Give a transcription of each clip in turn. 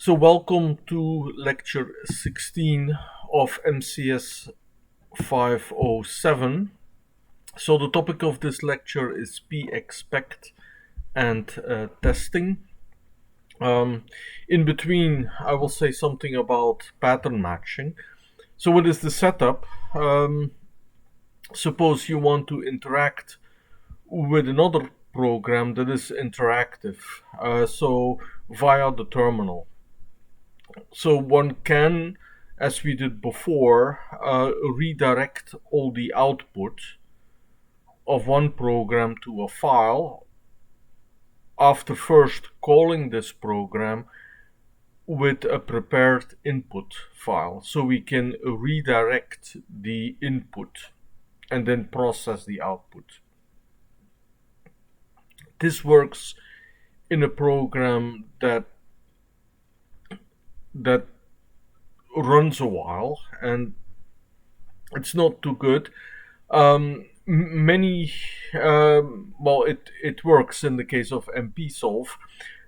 So welcome to lecture 16 of MCS 507. So the topic of this lecture is Pexpect and testing. In between, I will say something about pattern matching. So what is the setup? Suppose you want to interact with another program that is interactive, so via the terminal. So one can, as we did before, redirect all the output of one program to a file after first calling this program with a prepared input file. So we can redirect the input and then process the output. This works in a program that runs a while and it's not too good. Many well, it works in the case of mpsolve,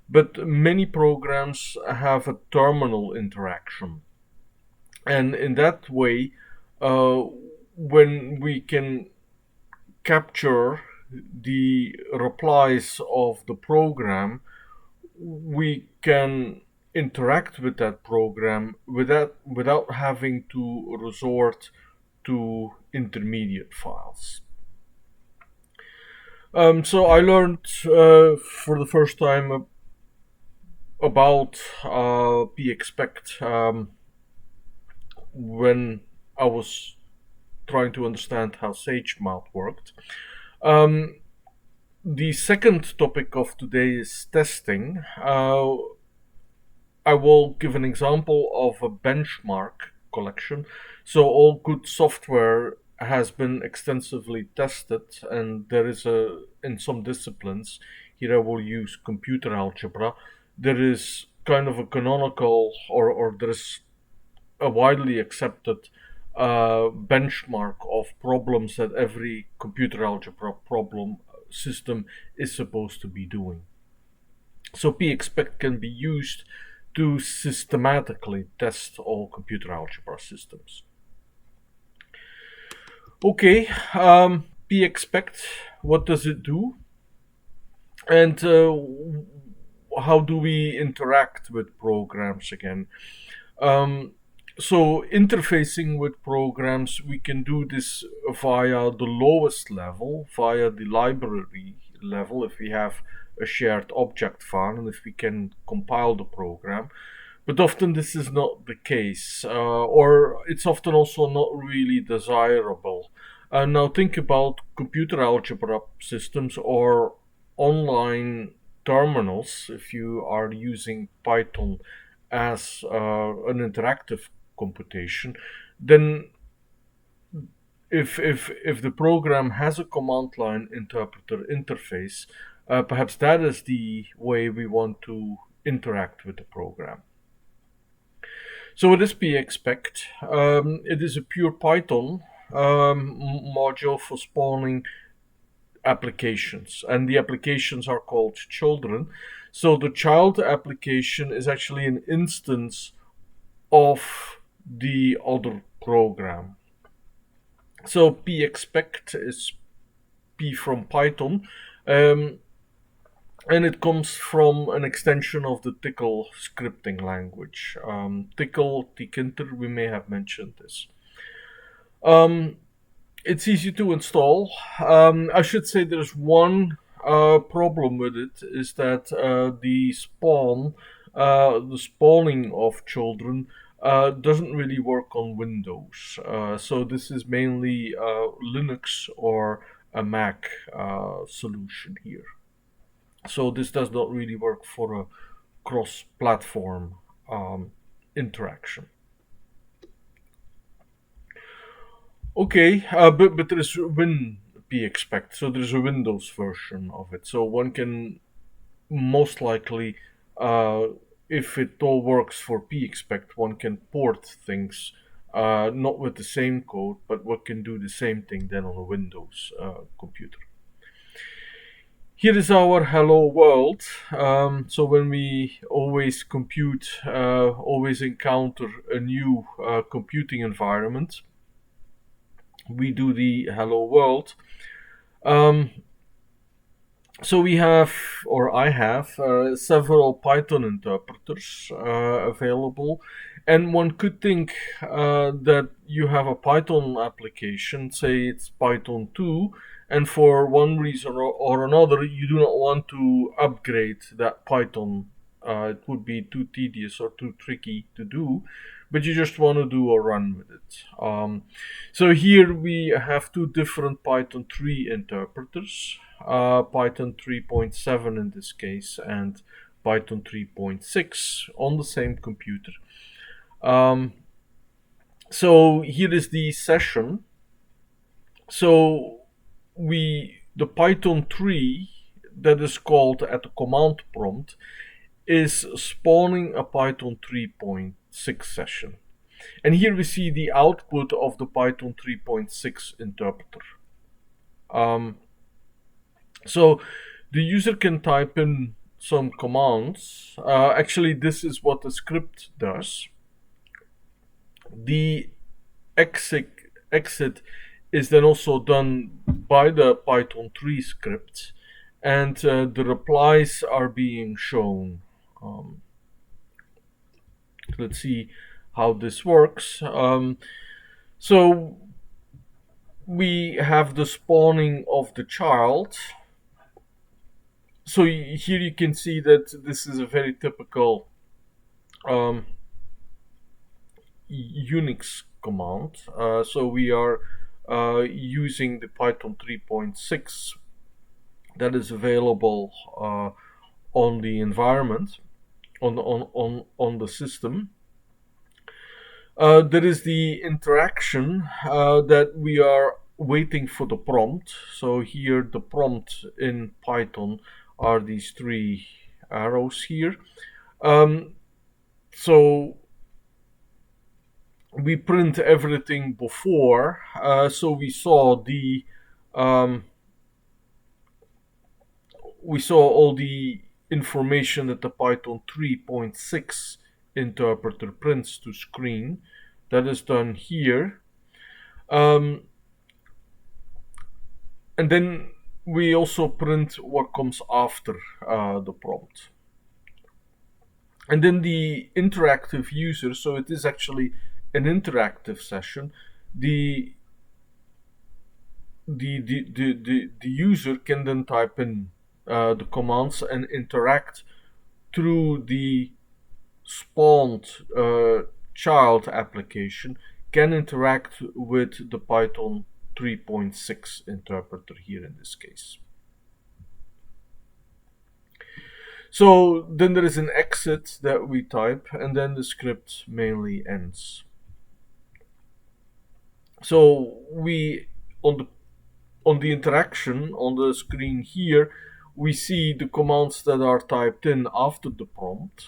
but many programs have a terminal interaction, and in that way, uh, when we can capture the replies of the program, we can interact with that program without having to resort to intermediate files. So I learned for the first time about Pexpect when I was trying to understand how SageMath worked. Um, the second topic of today is testing. I will give an example of a benchmark collection. So all good software has been extensively tested, and there is in some disciplines, here I will use computer algebra, there is kind of a canonical, or there is a widely accepted benchmark of problems that every computer algebra problem system is supposed to be doing. So Pexpect can be used to systematically test all computer algebra systems. Okay, Pexpect, what does it do? And how do we interact with programs again? Um, so interfacing with programs, we can do this via the lowest level, via the library level, if we have a shared object file and if we can compile the program. But often this is not the case, or it's often also not really desirable. Now think about computer algebra systems or online terminals if you are using Python as an interactive computation. Then if the program has a command line interpreter interface, perhaps that is the way we want to interact with the program. So what is Pexpect? It is a pure Python module for spawning applications, and the applications are called children. So the child application is actually an instance of the other program. So Pexpect is P from Python, and it comes from an extension of the Tcl scripting language. Tcl, tkinter, we may have mentioned this. It's easy to install. I should say there's one problem with it, is that the spawning of children doesn't really work on Windows. So this is mainly Linux or a Mac solution here. So this does not really work for a cross-platform interaction. Okay, but there is WinPexpect, so there's a Windows version of it. So one can most likely, if it all works for Pexpect, one can port things, not with the same code, but one can do the same thing then on a Windows computer. Here is our hello world. So when we always encounter a new computing environment, we do the hello world. Um, so we have, or I have, several Python interpreters available, and one could think that you have a Python application, say it's Python 2, and for one reason or another, you do not want to upgrade that Python. It would be too tedious or too tricky to do, but you just want to do a run with it. So here we have two different Python 3 interpreters. Python 3.7 in this case, and Python 3.6 on the same computer. Um, so here is the session. So the Python 3 that is called at the command prompt is spawning a Python 3.6 session. And here we see the output of the Python 3.6 interpreter. So the user can type in some commands. Actually, this is what the script does. The exit is then also done by the Python 3 script, and the replies are being shown. Let's see how this works. So we have the spawning of the child. So here you can see that this is a very typical Unix command. So we are using the Python 3.6 that is available on the environment, on the system. There is the interaction that we are waiting for the prompt. So here the prompt in Python are these three arrows here. So we print everything before. So we saw all the information that the Python 3.6 interpreter prints to screen. That is done here. And then we also print what comes after the prompt. And then the interactive user, so it is actually an interactive session. The user can then type in the commands and interact through the spawned child application, can interact with the Python 3.6 interpreter here in this case. So then there is an exit that we type, and then the script mainly ends. So we on the interaction on the screen here, we see the commands that are typed in after the prompt.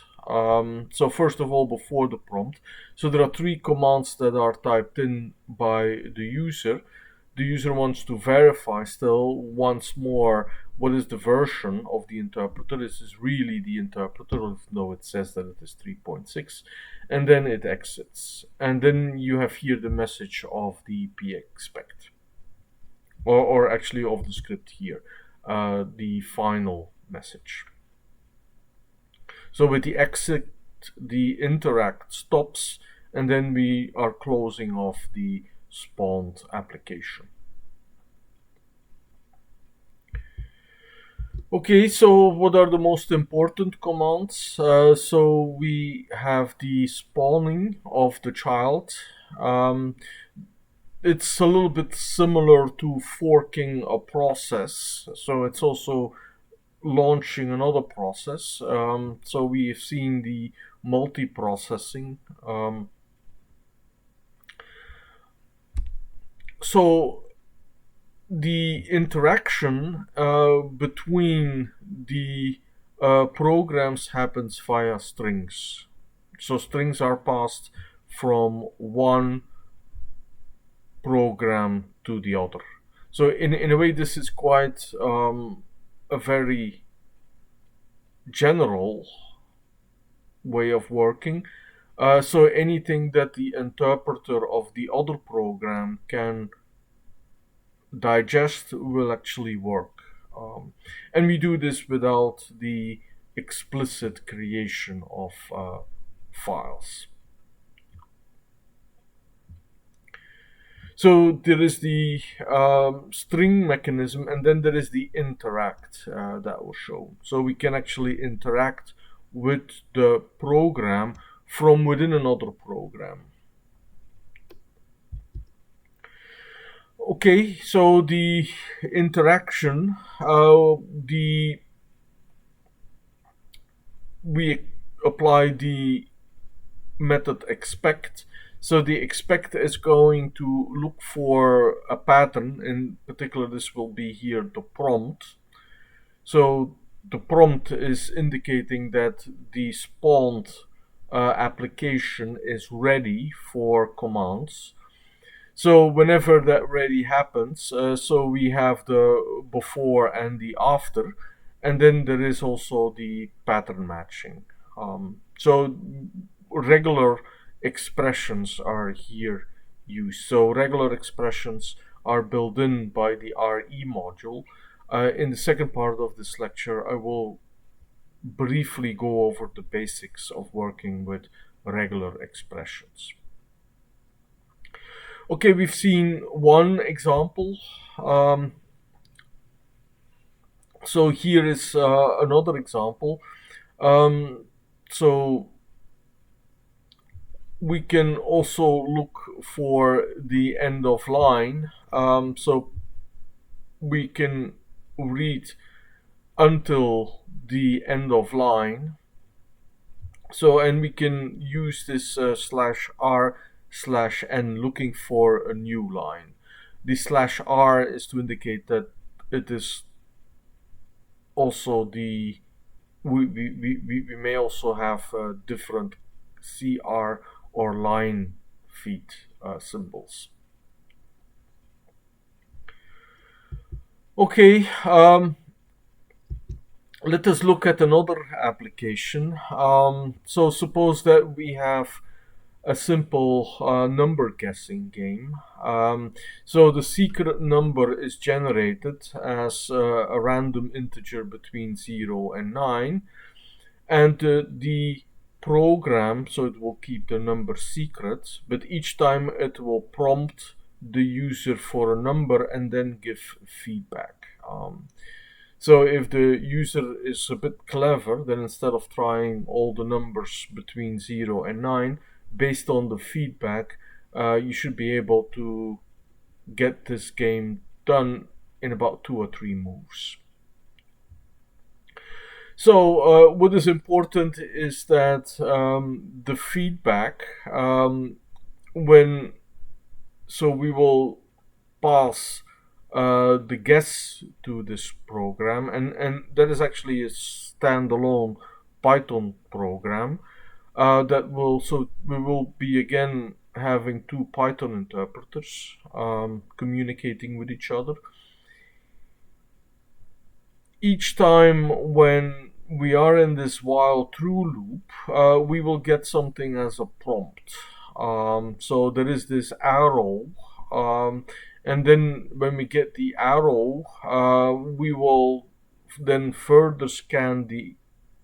So first of all, before the prompt, so there are three commands that are typed in by the user. The user wants to verify still once more what is the version of the interpreter. This is really the interpreter, though it says that it is 3.6, and then it exits. And then you have here the message of the Pexpect, or actually of the script here, the final message. So with the exit, the interact stops, and then we are closing off the spawned application. Okay, so what are the most important commands? So we have the spawning of the child. It's a little bit similar to forking a process, so it's also launching another process. So we've seen the multiprocessing. So the interaction between the programs happens via strings. So strings are passed from one program to the other. So in a way, this is quite a very general way of working. So anything that the interpreter of the other program can digest will actually work. And we do this without the explicit creation of files. So there is the string mechanism, and then there is the interact that will show. So we can actually interact with the program from within another program. Okay, so the interaction, we apply the method expect. So the expect is going to look for a pattern. In particular, this will be here the prompt. So the prompt is indicating that the spawned application is ready for commands. So whenever that ready happens, so we have the before and the after, and then there is also the pattern matching. So regular expressions are here used. So regular expressions are built in by the RE module. In the second part of this lecture, I will briefly go over the basics of working with regular expressions. Okay, we've seen one example. So here is another example. So we can also look for the end of line. So we can read until the end of line. So, and we can use this /r/n looking for a new line. The /r is to indicate that it is also the, we may also have different CR or line feed symbols. Okay, let us look at another application. So suppose that we have a simple number guessing game. So the secret number is generated as a random integer between 0 and 9. And the program, so it will keep the number secret, but each time it will prompt the user for a number and then give feedback. So if the user is a bit clever, then instead of trying all the numbers between 0 and 9, based on the feedback, you should be able to get this game done in about 2 or 3 moves. So what is important is that the feedback, so we will pass the guess to this program, and that is actually a standalone Python program that will, so we will be again having 2 Python interpreters communicating with each other. Each time when we are in this while true loop, we will get something as a prompt. So there is this arrow, and then when we get the arrow, we will then further scan the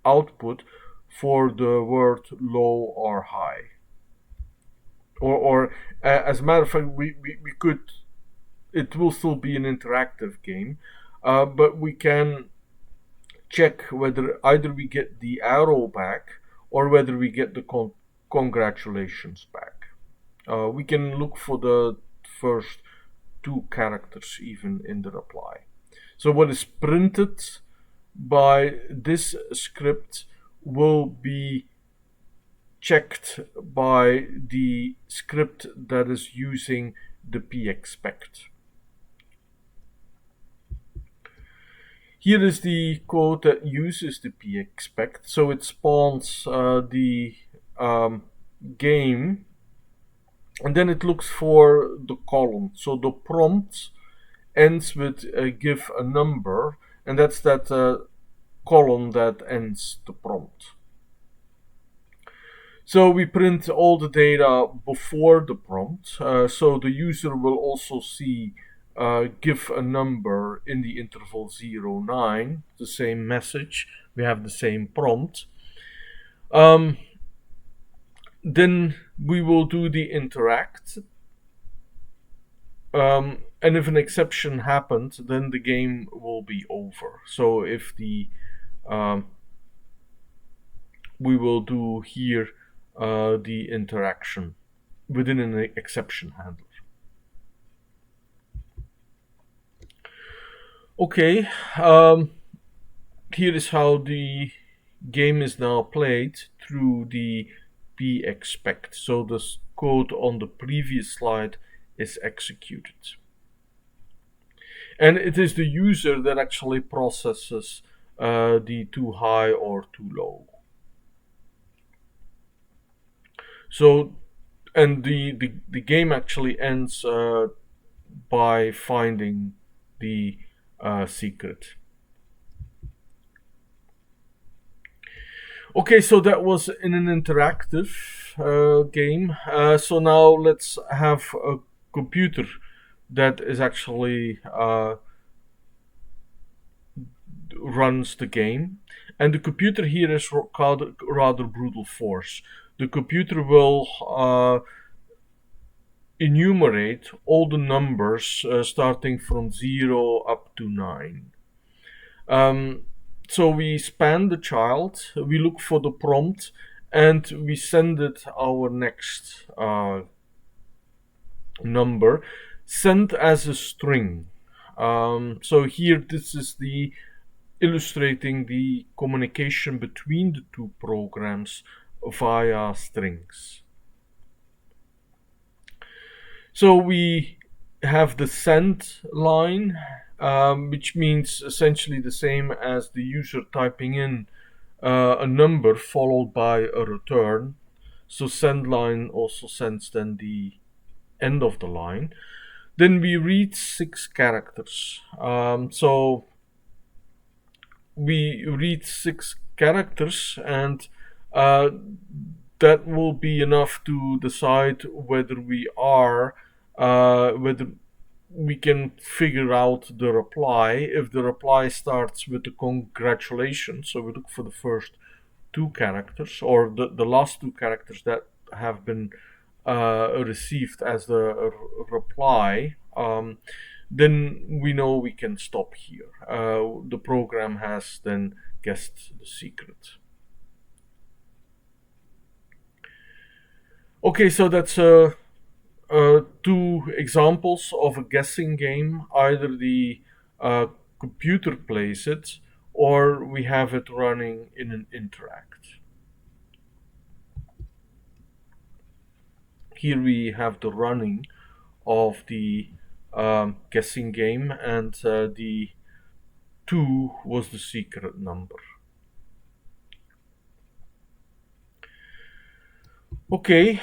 output for the word low or high. Or as a matter of fact, we could, it will still be an interactive game, but we can check whether either we get the arrow back or whether we get the congratulations back. We can look for the first 2 characters even in the reply. So what is printed by this script will be checked by the script that is using the Pexpect. Here is the code that uses the Pexpect. So it spawns the game, and then it looks for the column. So the prompt ends with give a number, and that's that column that ends the prompt. So we print all the data before the prompt, so the user will also see give a number in the interval 0, 9, the same message, we have the same prompt. Then we will do the interact, and if an exception happened, then the game will be over. So if the we will do here the interaction within an exception handler. Okay, here is how the game is now played through the Pexpect. So the code on the previous slide is executed. And it is the user that actually processes the too high or too low. So, and the game actually ends by finding the secret. Okay, so that was in an interactive game. So now let's have a computer that is actually runs the game. And the computer here is rather brutal force. The computer will enumerate all the numbers starting from 0 up to 9. So we span the child, we look for the prompt, and we send it our next number, sent as a string. So here this is the illustrating the communication between the two programs via strings. So we have the send line, which means essentially the same as the user typing in a number followed by a return. So send line also sends then the end of the line. Then we read 6 characters. So we read 6 characters, and that will be enough to decide whether whether we can figure out the reply. If the reply starts with the congratulations, so we look for the first 2 characters, or the last 2 characters that have been received as the reply, then we know we can stop here. The program has then guessed the secret. Okay, so that's 2 examples of a guessing game. Either the computer plays it, or we have it running in an interact. Here we have the running of the guessing game, and the 2 was the secret number. Okay,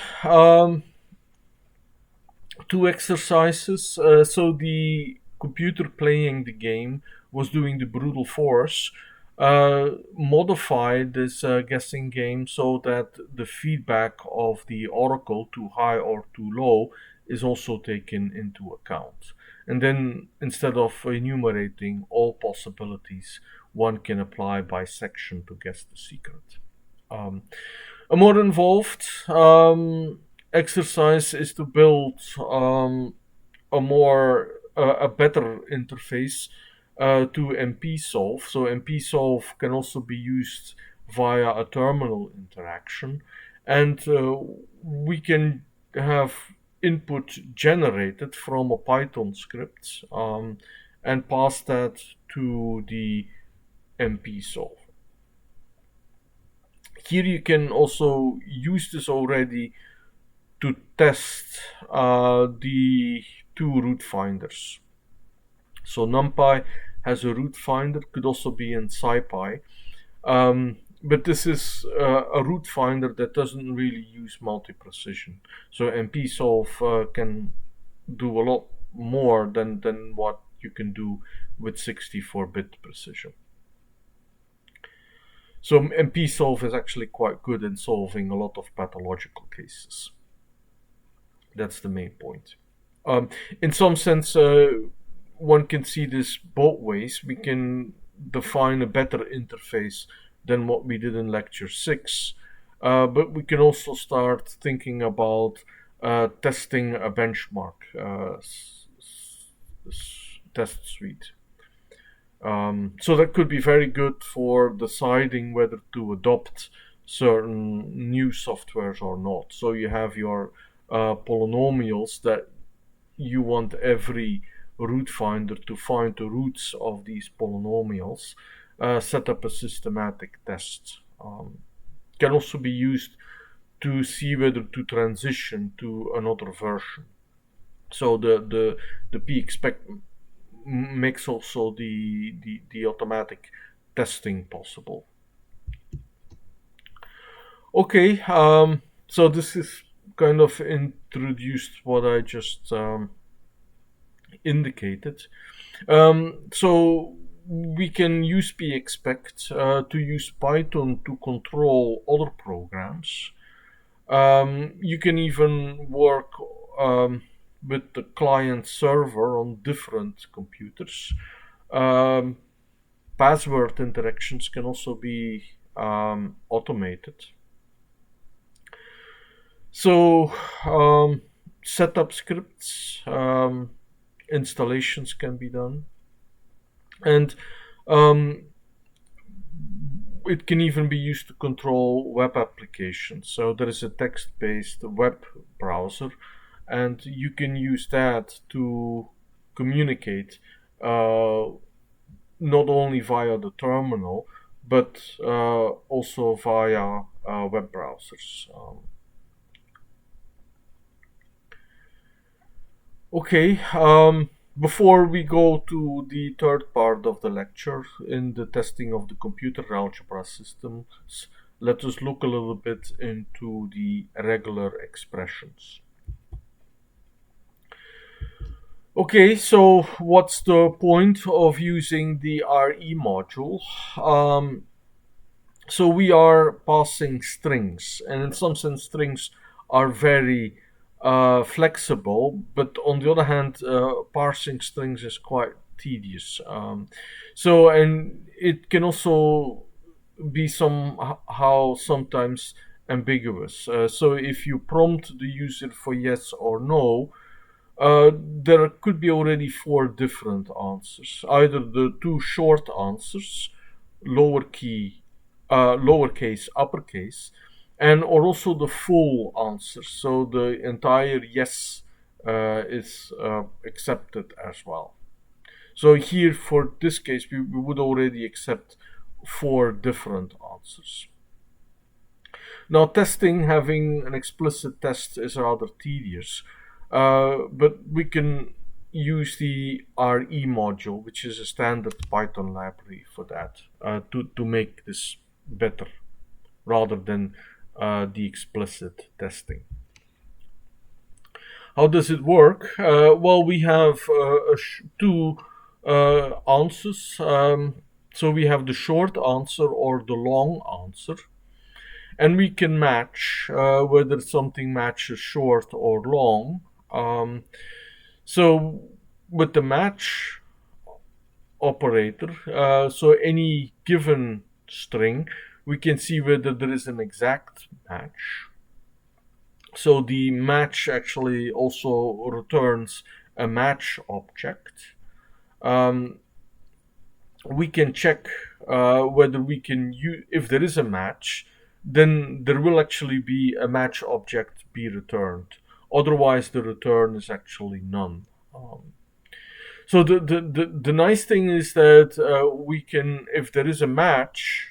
2 exercises. So the computer playing the game was doing the brutal force, modified this guessing game so that the feedback of the oracle, too high or too low, is also taken into account. And then instead of enumerating all possibilities, one can apply bisection to guess the secret. A more involved exercise is to build a better interface to MP-solve. So MP-solve can also be used via a terminal interaction, and we can have input generated from a Python script and pass that to the MP-solve. Here you can also use this already to test the 2 root finders. So NumPy has a root finder, could also be in SciPy, but this is a root finder that doesn't really use multi-precision. So MP-solve can do a lot more than what you can do with 64-bit precision. So MP-solve is actually quite good in solving a lot of pathological cases. That's the main point. In some sense, one can see this both ways. We can define a better interface than what we did in lecture 6, but we can also start thinking about testing a benchmark test suite. So that could be very good for deciding whether to adopt certain new softwares or not. So you have your polynomials that you want every root finder to find the roots of these polynomials, set up a systematic test. Can also be used to see whether to transition to another version. So the Pexpect makes also the automatic testing possible. Okay, so this is kind of introduced what I just indicated. So we can use Pexpect to use Python to control other programs. You can even work with the client server on different computers. Password interactions can also be automated. So setup scripts, installations can be done, and it can even be used to control web applications. So there is a text-based web browser, and you can use that to communicate not only via the terminal, but also via web browsers. Okay, before we go to the third part of the lecture in the testing of the computer algebra systems, let us look a little bit into the regular expressions. Okay, so what's the point of using the RE module? So we are passing strings, and in some sense strings are very flexible, but on the other hand, parsing strings is quite tedious. And it can also be somehow sometimes ambiguous. So if you prompt the user for yes or no, there could be already 4 different answers. Either the 2 short answers, lowercase, uppercase, and or also the full answer. So the entire yes is accepted as well. So here, for this case, we would already accept 4 different answers. Now, having an explicit test is rather tedious, but we can use the RE module, which is a standard Python library for that, to make this better rather than the explicit testing. How does it work? Well, we have 2 answers. So we have the short answer or the long answer. And we can match whether something matches short or long. So with the match operator, so any given string, we can see whether there is an exact match. So the match actually also returns a match object. We can check whether we can use, if there is a match, then there will actually be a match object be returned. Otherwise, the return is actually none. So the nice thing is that we can, if there is a match,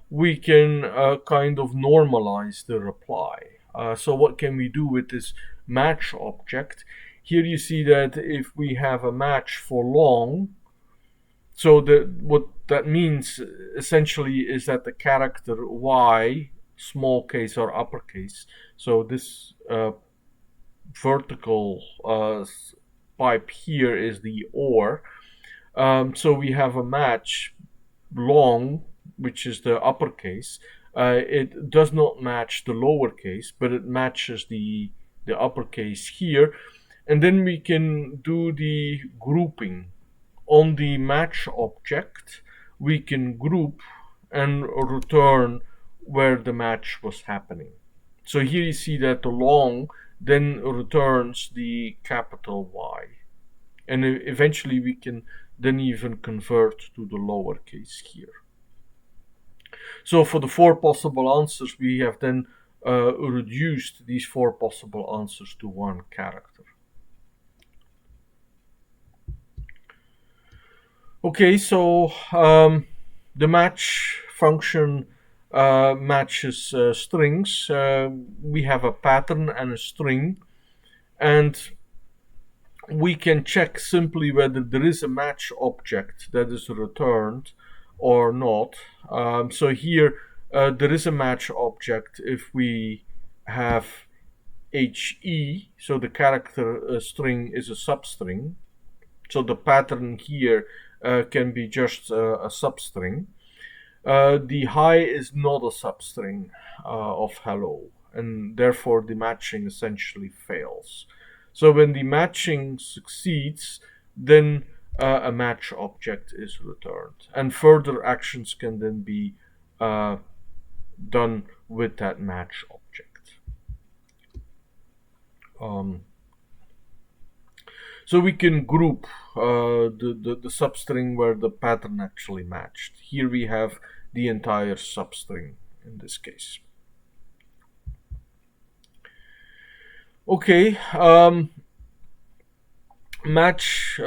we can kind of normalize the reply. So what can we do with this match object? Here you see that if we have a match for long, so what that means essentially is that the character y, small case or uppercase, so this vertical pipe here is the OR, So we have a match long, which is the uppercase. It does not match the lowercase, but it matches the uppercase here. And then we can do the grouping. On the match object, we can group and return where the match was happening. So here you see that the long then returns the capital Y. And eventually we can then even convert to the lowercase here. So for the 4 possible answers, we have then reduced these 4 possible answers to 1 character. Okay, so the match function matches strings. We have a pattern and a string, and we can check simply whether there is a match object that is returned or not. So here there is a match object if we have HE, so the character string is a substring. So the pattern here can be just a substring. The high is not a substring of hello, and therefore the matching essentially fails. So when the matching succeeds, then a match object is returned, and further actions can then be done with that match object. So we can group the substring where the pattern actually matched. Here we have the entire substring in this case. Okay, match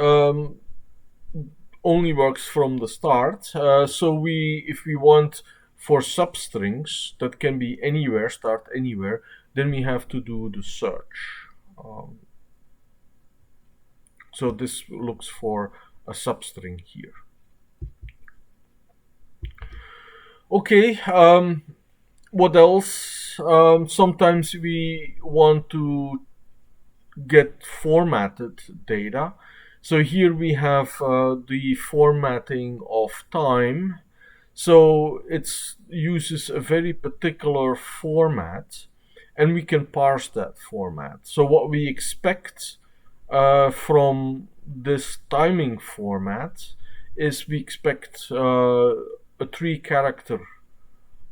only works from the start. So if we want for substrings that can be anywhere, start anywhere, then we have to do the search. So this looks for a substring here. Okay, what else? Sometimes we want to get formatted data. So here we have the formatting of time. So it uses a very particular format, and we can parse that format. So what we expect from this timing format is we expect a 3-character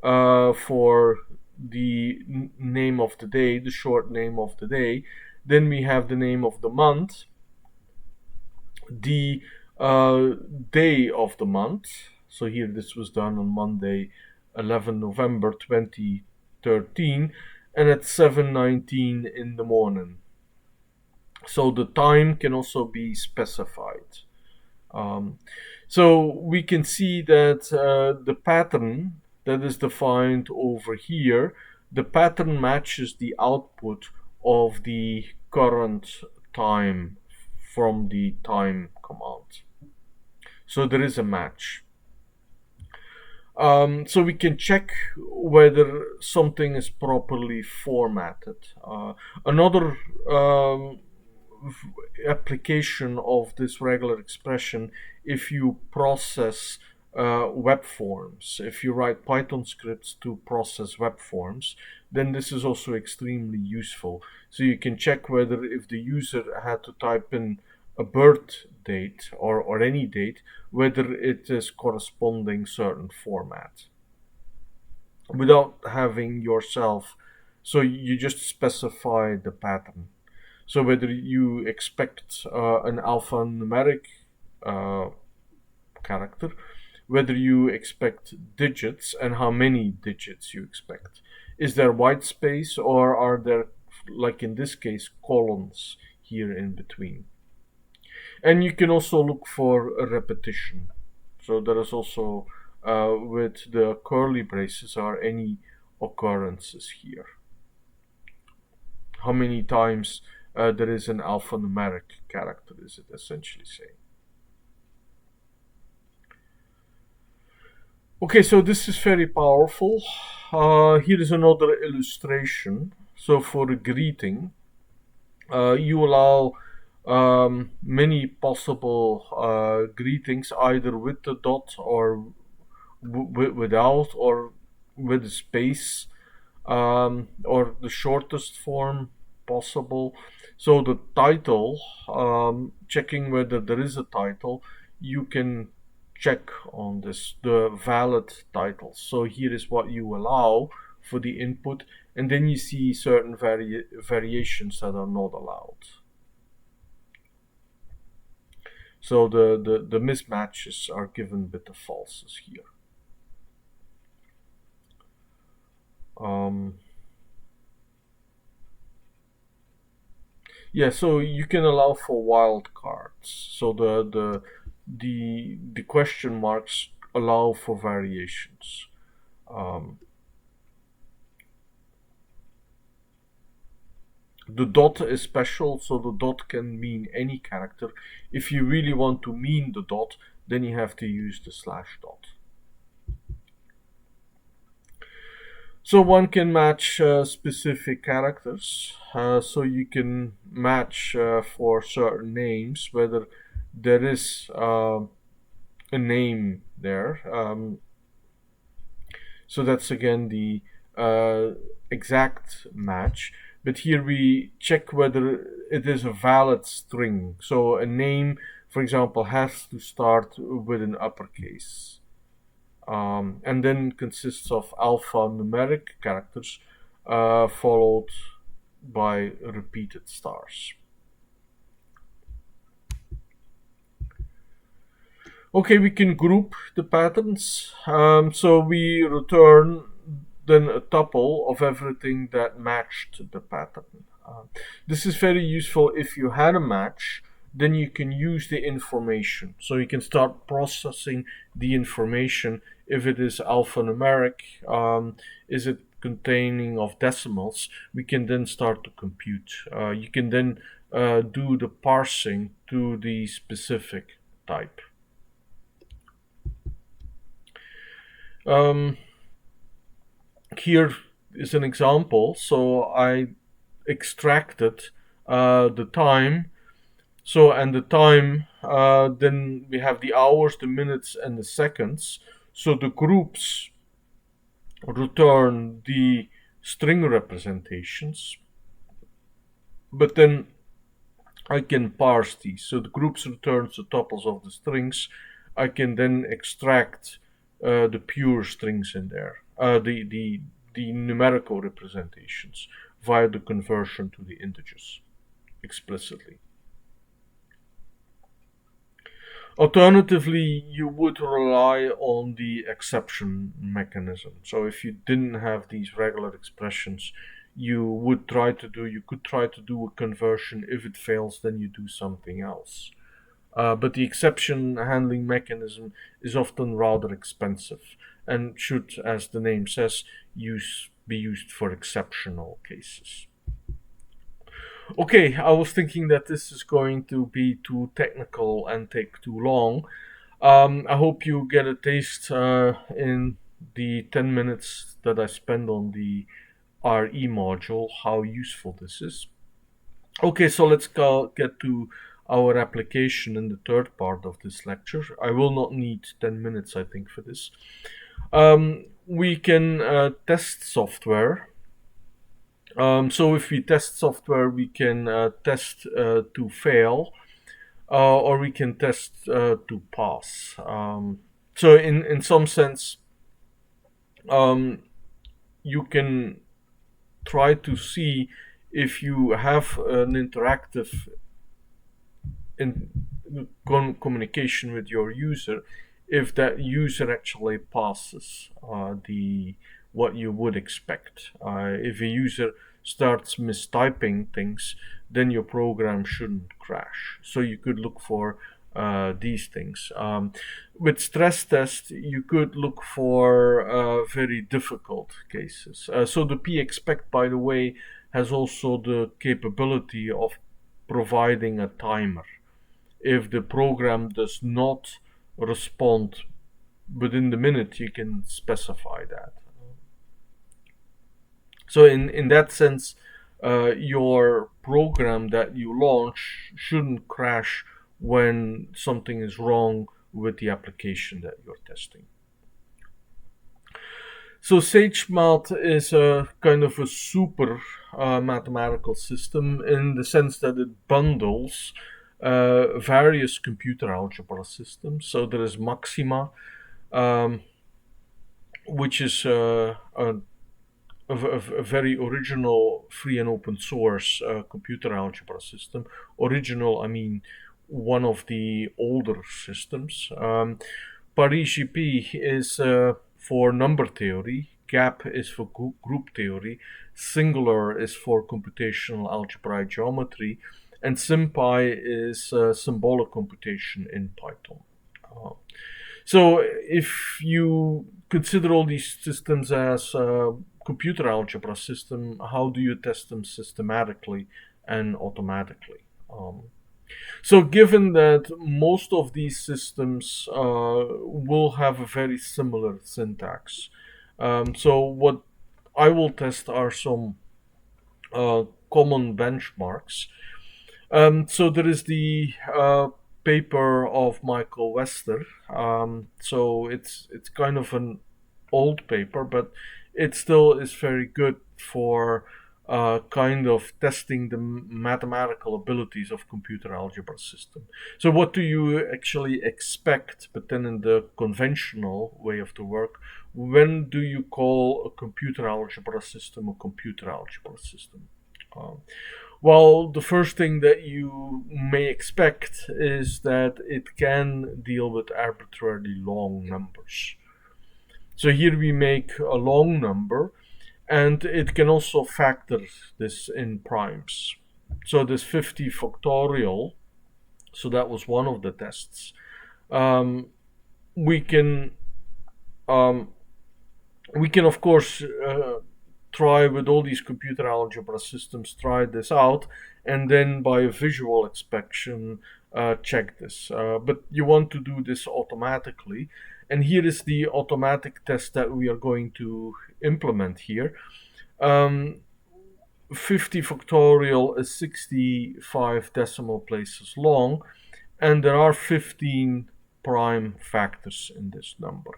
for the name of the day, the short name of the day. Then we have the name of the month, the day of the month. So here this was done on Monday, 11 November 2013, and at 7:19 in the morning. So the time can also be specified. So we can see that the pattern that is defined over here, the pattern matches the output of the current time from the time command. So there is a match. So we can check whether something is properly formatted. Another application of this regular expression, if you process web forms, if you write Python scripts to process web forms, then this is also extremely useful. So you can check whether if the user had to type in a birth date or any date, whether it is corresponding certain format without having yourself. So you just specify the pattern. So whether you expect an alphanumeric character, whether you expect digits and how many digits you expect. Is there white space, or are there, like in this case, columns here in between? And you can also look for a repetition. So there is also, with the curly braces, are any occurrences here. How many times there is an alphanumeric character, is it essentially saying. Okay, so this is very powerful. Here is another illustration. So for a greeting, you allow many possible greetings, either with the dot or without, or with a space, or the shortest form possible. So the title, checking whether there is a title, you can check on this, the valid titles. So here is what you allow for the input, and then you see certain variations that are not allowed. So the mismatches are given with the falses here. Yeah, so you can allow for wildcards. So the question marks allow for variations. The dot is special, so the dot can mean any character. If you really want to mean the dot, then you have to use the slash dot. So one can match specific characters. So you can match for certain names, whether there is a name there. So that's again the exact match. But here we check whether it is a valid string. So a name, for example, has to start with an uppercase. And then consists of alphanumeric characters followed by repeated stars. Okay, we can group the patterns. So we return then a tuple of everything that matched the pattern. This is very useful if you had a match, then you can use the information. So you can start processing the information. If it is alphanumeric, is it containing of decimals, we can then start to compute. You can then do the parsing to the specific type. Here is an example. So I extracted the time. So, and the time, then we have the hours, the minutes, and the seconds. So the groups return the string representations, but then I can parse these. So the groups returns the tuples of the strings. I can then extract the pure strings in there, the numerical representations via the conversion to the integers explicitly. Alternatively, you would rely on the exception mechanism. So if you didn't have these regular expressions, you could try to do a conversion. If it fails, then you do something else. But the exception handling mechanism is often rather expensive and should, as the name says, be used for exceptional cases. Okay, I was thinking that this is going to be too technical and take too long. I hope you get a taste in the 10 minutes that I spend on the RE module how useful this is. Okay, so let's get to our application in the third part of this lecture. I will not need 10 minutes, I think, for this. We can test software. So if we test software, we can test to fail, or we can test to pass. So in some sense, you can try to see if you have an interactive communication with your user, if that user actually passes what you would expect. If a user starts mistyping things, then your program shouldn't crash. So you could look for these things. With stress test, you could look for very difficult cases. So the Pexpect, by the way, has also the capability of providing a timer. If the program does not respond within the minute, you can specify that. So in that sense, your program that you launch shouldn't crash when something is wrong with the application that you're testing. So SageMath is a kind of a super mathematical system in the sense that it bundles various computer algebra systems. So there is Maxima, um, which is a very original free and open source computer algebra system. Original, I mean, one of the older systems. ParisGP is for number theory, GAP is for group theory, Singular is for computational algebraic geometry, and sympy is symbolic computation in Python. Uh, so if you consider all these systems as computer algebra system, how do you test them systematically and automatically? So given that most of these systems will have a very similar syntax, so what I will test are some common benchmarks. So there is the paper of Michael Wester. So it's kind of an old paper, but it still is very good for kind of testing the mathematical abilities of computer algebra system. So what do you actually expect, but then in the conventional way of the work, when do you call a computer algebra system a computer algebra system? Well, the first thing that you may expect is that it can deal with arbitrarily long numbers. So here we make a long number, and it can also factor this in primes. So this 50 factorial, so that was one of the tests. We can of course try with all these computer algebra systems, try this out, and then by a visual inspection check this. But you want to do this automatically, and here is the automatic test that we are going to implement here. 50 factorial is 65 decimal places long, and there are 15 prime factors in this number.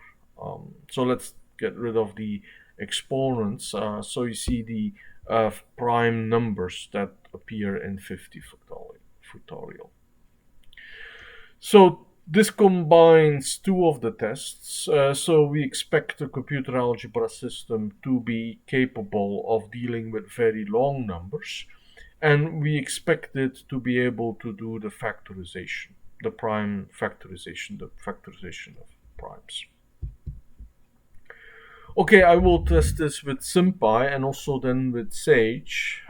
So let's get rid of the exponents. So you see the prime numbers that appear in 50 factorial. So this combines two of the tests. So we expect the computer algebra system to be capable of dealing with very long numbers, and we expect it to be able to do the factorization, the prime factorization, the factorization of primes. Okay, I will test this with sympy and also then with Sage.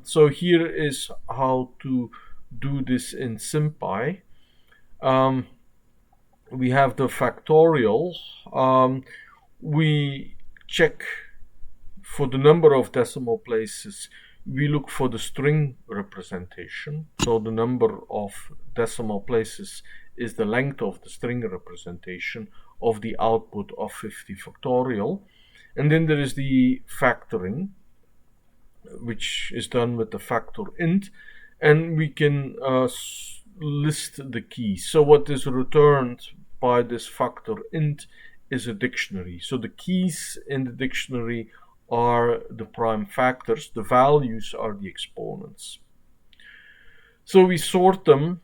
So here is how to do this in sympy. We have the factorial. We check for the number of decimal places. We look for the string representation. So the number of decimal places is the length of the string representation of the output of 50 factorial. And then there is the factoring, which is done with the factor int, and we can list the keys. So what is returned by this factor int is a dictionary. So the keys in the dictionary are the prime factors, the values are the exponents. So we sort them,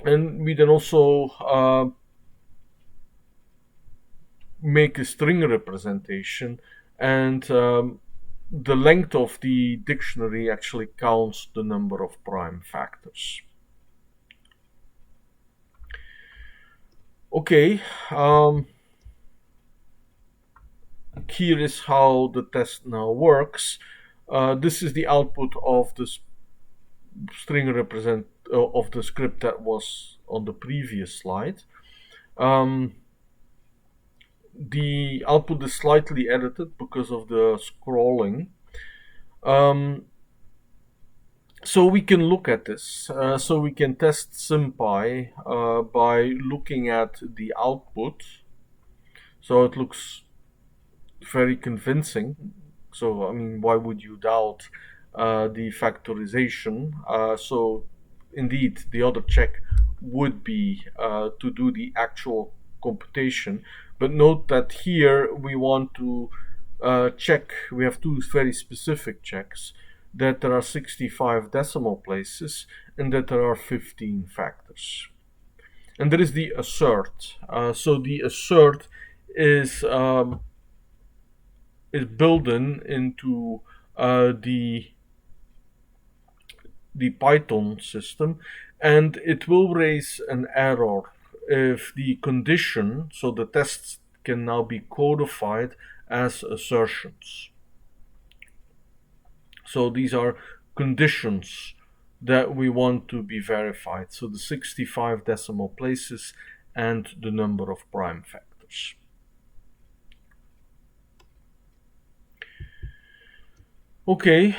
and we then also make a string representation, and the length of the dictionary actually counts the number of prime factors. Okay, here is how the test now works. This is the output of the string of the script that was on the previous slide. The output is slightly edited because of the scrolling. So we can look at this. So we can test sympy by looking at the output. So it looks very convincing. So I mean, why would you doubt the factorization. So indeed, the other check would be to do the actual computation. But note that here we want to check, we have two very specific checks, that there are 65 decimal places and that there are 15 factors. And there is the assert. So the assert is built into the Python system, and it will raise an error if the condition, so the tests can now be codified as assertions. So these are conditions that we want to be verified. So the 65 decimal places and the number of prime factors. Okay,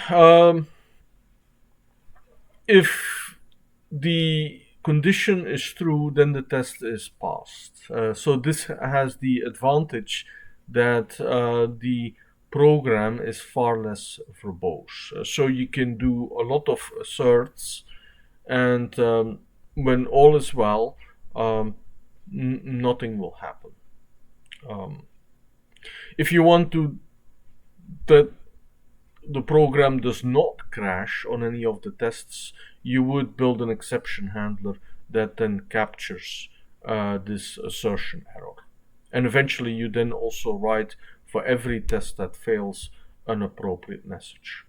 if the condition is true, then the test is passed. So this has the advantage that the program is far less verbose. So you can do a lot of asserts, and when all is well, nothing will happen. If you want to that the program does not crash on any of the tests, you would build an exception handler that then captures this assertion error. And eventually you then also write for every test that fails an appropriate message.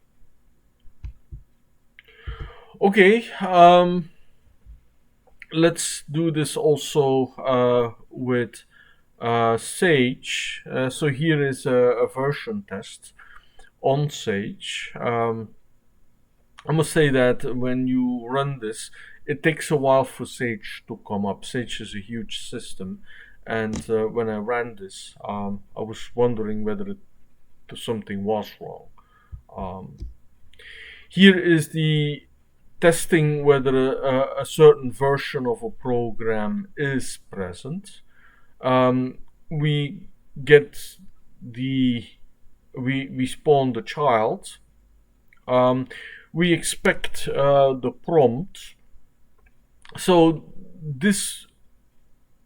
Okay, let's do this also with Sage. So here is a version test on Sage. I must say that when you run this, it takes a while for Sage to come up. Sage is a huge system, and when I ran this, I was wondering whether something was wrong. Here is the testing whether a certain version of a program is present. We get we spawn the child. We expect the prompt. So this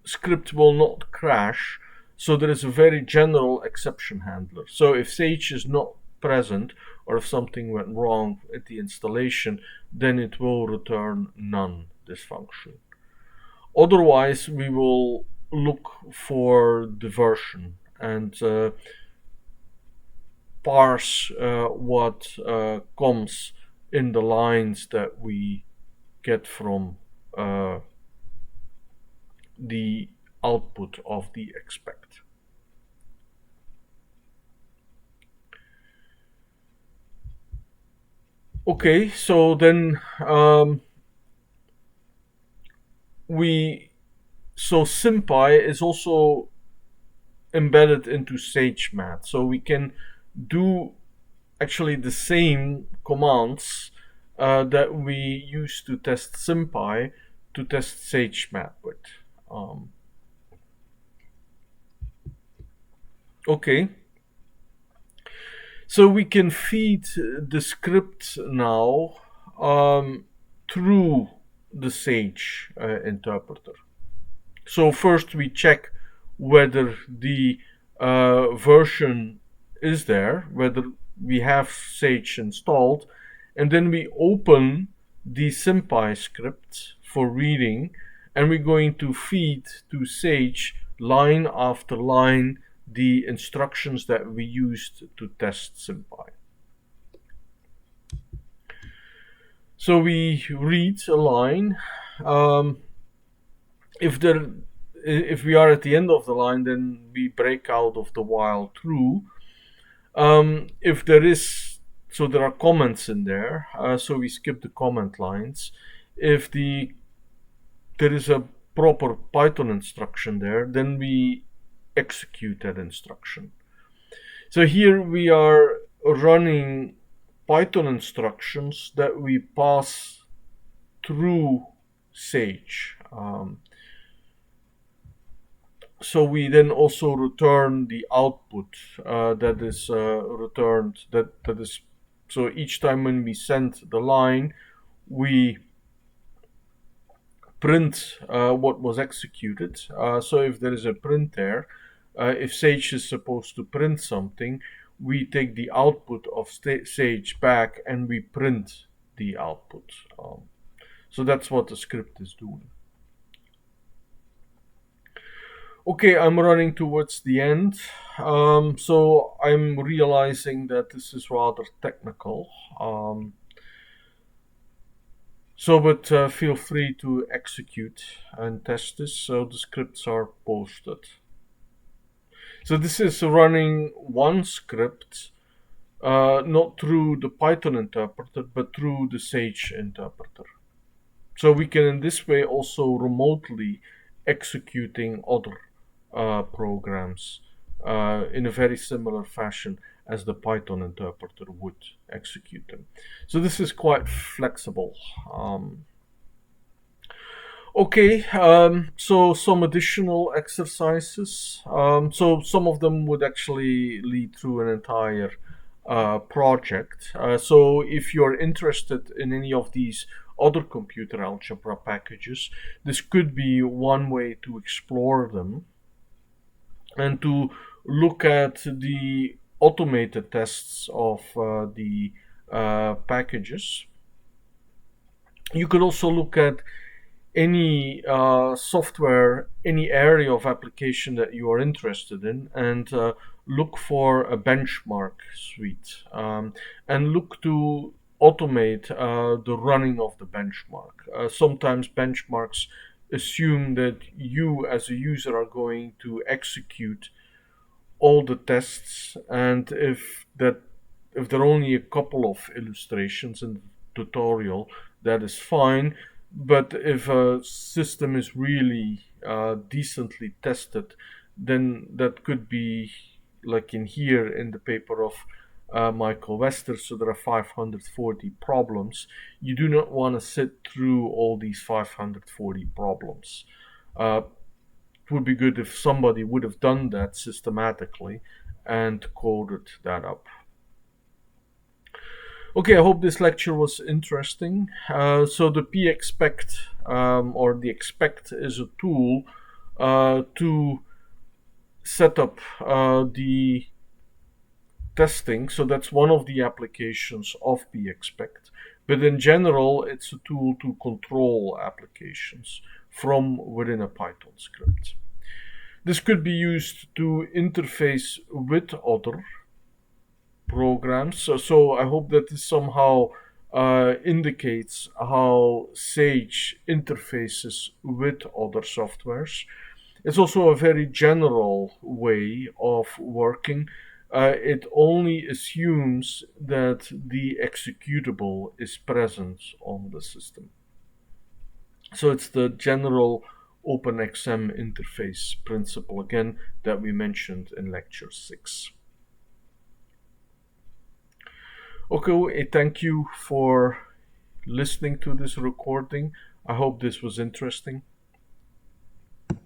script will not crash. So there is a very general exception handler. So if Sage is not present, or if something went wrong at the installation, then it will return none, this function. Otherwise, we will look for the version and parse what comes in the lines that we get from the output of the expect. Okay, so then sympy is also embedded into Sage Math, so we can do actually the same commands that we use to test sympy to test Sage Math with. Okay, so we can feed the script now through the Sage interpreter. So first we check whether the version is there, whether we have Sage installed, and then we open the sympy script for reading, and we're going to feed to Sage line after line the instructions that we used to test sympy. So we read a line. If we are at the end of the line, then we break out of the while true. If there is, so there are comments in there, so we skip the comment lines. If there is a proper Python instruction there, then we execute that instruction. So here we are running Python instructions that we pass through Sage. So we then also return the output that is returned, that is So each time when we send the line, we print what was executed. So if there is a print there, if Sage is supposed to print something, we take the output of Sage back and we print the output. So that's what the script is doing. Okay, I'm running towards the end. So I'm realizing that this is rather technical. But feel free to execute and test this. So the scripts are posted. So this is running one script, not through the Python interpreter, but through the Sage interpreter. So we can in this way also remotely executing other programs in a very similar fashion as the Python interpreter would execute them. So this is quite flexible. So some additional exercises. So some of them would actually lead through an entire project. So if you're interested in any of these other computer algebra packages, this could be one way to explore them and to look at the automated tests of the packages. You could also look at any software, any area of application that you are interested in, and look for a benchmark suite and look to automate the running of the benchmark. Sometimes benchmarks assume that you as a user are going to execute all the tests, and if there are only a couple of illustrations in the tutorial, that is fine. But if a system is really decently tested, then that could be like in here in the paper of Michael Wester. So there are 540 problems. You do not want to sit through all these 540 problems. It would be good if somebody would have done that systematically and coded that up. Okay, I hope this lecture was interesting. So the Pexpect or the Expect is a tool to set up the testing. So that's one of the applications of Pexpect. But in general, it's a tool to control applications from within a Python script. This could be used to interface with other programs. So I hope that this somehow indicates how Sage interfaces with other softwares. It's also a very general way of working. It only assumes that the executable is present on the system. So it's the general OpenXM interface principle again that we mentioned in lecture 6. Okay, thank you for listening to this recording. I hope this was interesting.